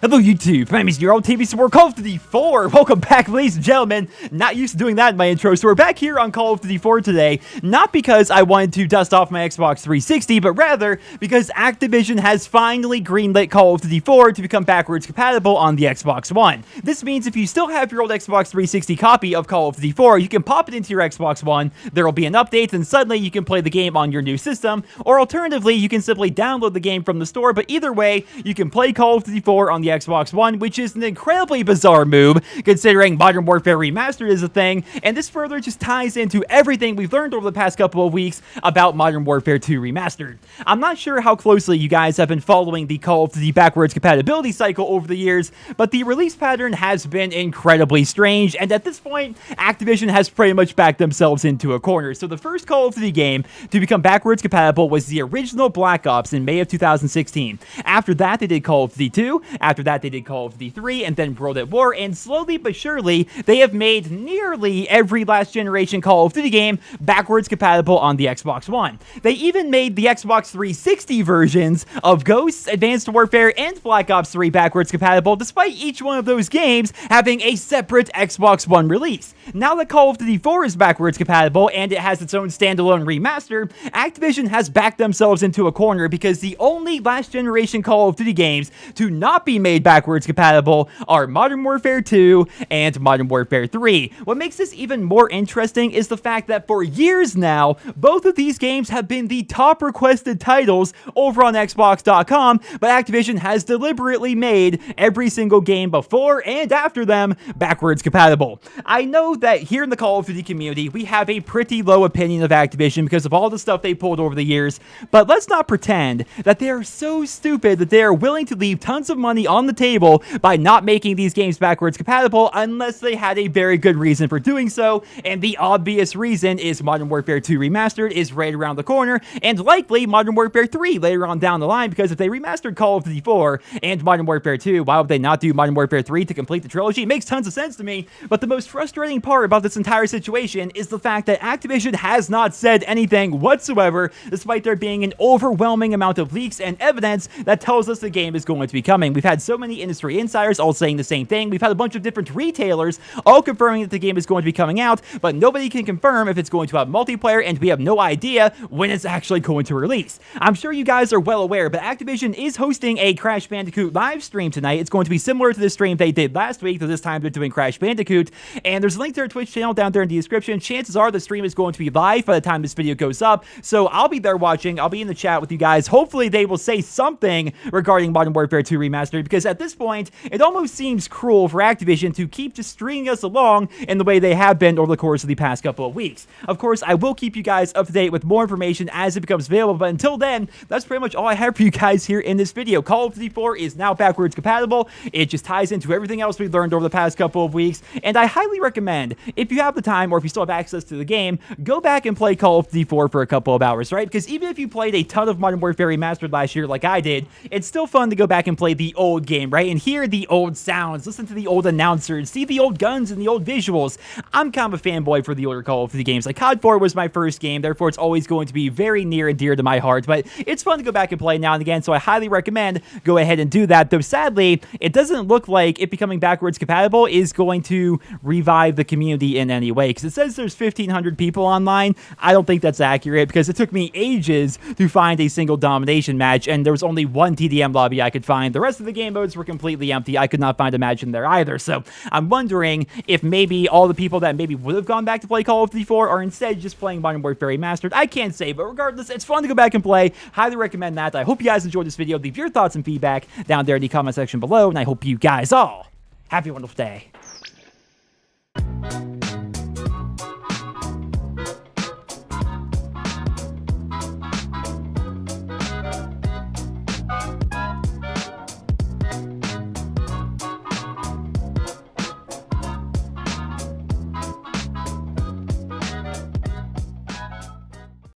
Hello YouTube, my name is Nero TV, so we're Call of Duty 4. Welcome back, ladies and gentlemen. Not used to doing that in my intro, so we're back here on Call of Duty 4 today. Not because I wanted to dust off my Xbox 360, but rather because Activision has finally greenlit Call of Duty 4 to become backwards compatible on the Xbox One. This means if you still have your old Xbox 360 copy of Call of Duty 4, you can pop it into your Xbox One, there will be an update, and suddenly you can play the game on your new system, or alternatively, you can simply download the game from the store, but either way, you can play Call of Duty 4 on the Xbox One, which is an incredibly bizarre move, considering Modern Warfare Remastered is a thing, and this further just ties into everything we've learned over the past couple of weeks about Modern Warfare 2 Remastered. I'm not sure how closely you guys have been following the Call of Duty backwards compatibility cycle over the years, but the release pattern has been incredibly strange, and at this point, Activision has pretty much backed themselves into a corner. So the first Call of Duty game to become backwards compatible was the original Black Ops in May of 2016. After that, they did Call of Duty 2, after that they did Call of Duty 3, and then World at War, and slowly but surely, they have made nearly every last generation Call of Duty game backwards compatible on the Xbox One. They even made the Xbox 360 versions of Ghosts, Advanced Warfare, and Black Ops 3 backwards compatible, despite each one of those games having a separate Xbox One release. Now that Call of Duty 4 is backwards compatible, and it has its own standalone remaster, Activision has backed themselves into a corner because the only last generation Call of Duty games to not be made backwards compatible are Modern Warfare 2 and Modern Warfare 3. What makes this even more interesting is the fact that for years now, both of these games have been the top requested titles over on Xbox.com, but Activision has deliberately made every single game before and after them backwards compatible. I know that here in the Call of Duty community, we have a pretty low opinion of Activision because of all the stuff they pulled over the years, but let's not pretend that they are so stupid that they are willing to leave tons of money on the table by not making these games backwards compatible unless they had a very good reason for doing so, and the obvious reason is Modern Warfare 2 Remastered is right around the corner, and likely Modern Warfare 3 later on down the line, because if they remastered Call of Duty 4 and Modern Warfare 2, why would they not do Modern Warfare 3 to complete the trilogy? It makes tons of sense to me, but the most frustrating part about this entire situation is the fact that Activision has not said anything whatsoever, despite there being an overwhelming amount of leaks and evidence that tells us the game is going to be coming. We've had so many industry insiders all saying the same thing. We've had a bunch of different retailers all confirming that the game is going to be coming out, but nobody can confirm if it's going to have multiplayer, and we have no idea when it's actually going to release. I'm sure you guys are well aware, but Activision is hosting a Crash Bandicoot live stream tonight. It's going to be similar to the stream they did last week, though this time they're doing Crash Bandicoot, and there's a link to their Twitch channel down there in the description. Chances are the stream is going to be live by the time this video goes up, so I'll be there watching. I'll be in the chat with you guys. Hopefully they will say something regarding Modern Warfare 2 Remastered, because at this point, it almost seems cruel for Activision to keep just stringing us along in the way they have been over the course of the past couple of weeks. Of course, I will keep you guys up to date with more information as it becomes available, but until then, that's pretty much all I have for you guys here in this video. Call of Duty 4 is now backwards compatible. It just ties into everything else we've learned over the past couple of weeks, and I highly recommend, if you have the time or if you still have access to the game, go back and play Call of Duty 4 for a couple of hours, right? Because even if you played a ton of Modern Warfare Remastered last year like I did, it's still fun to go back and play the old game, right? And hear the old sounds, listen to the old announcers, see the old guns and the old visuals. I'm kind of a fanboy for the older Call of Duty games. Like COD 4 was my first game, therefore it's always going to be very near and dear to my heart, but it's fun to go back and play now and again, so I highly recommend go ahead and do that, though sadly, it doesn't look like it becoming backwards compatible is going to revive the community in any way, because it says there's 1,500 people online. I don't think that's accurate, because it took me ages to find a single domination match, and there was only one TDM lobby I could find. The rest of the game modes were completely empty. I could not find a match in there either, so I'm wondering if maybe all the people that maybe would have gone back to play Call of Duty 4 are instead just playing Modern Warfare Remastered. I can't say, but regardless, it's fun to go back and play. Highly recommend that. I hope you guys enjoyed this video. Leave your thoughts and feedback down there in the comment section below, and I hope you guys all have a wonderful day.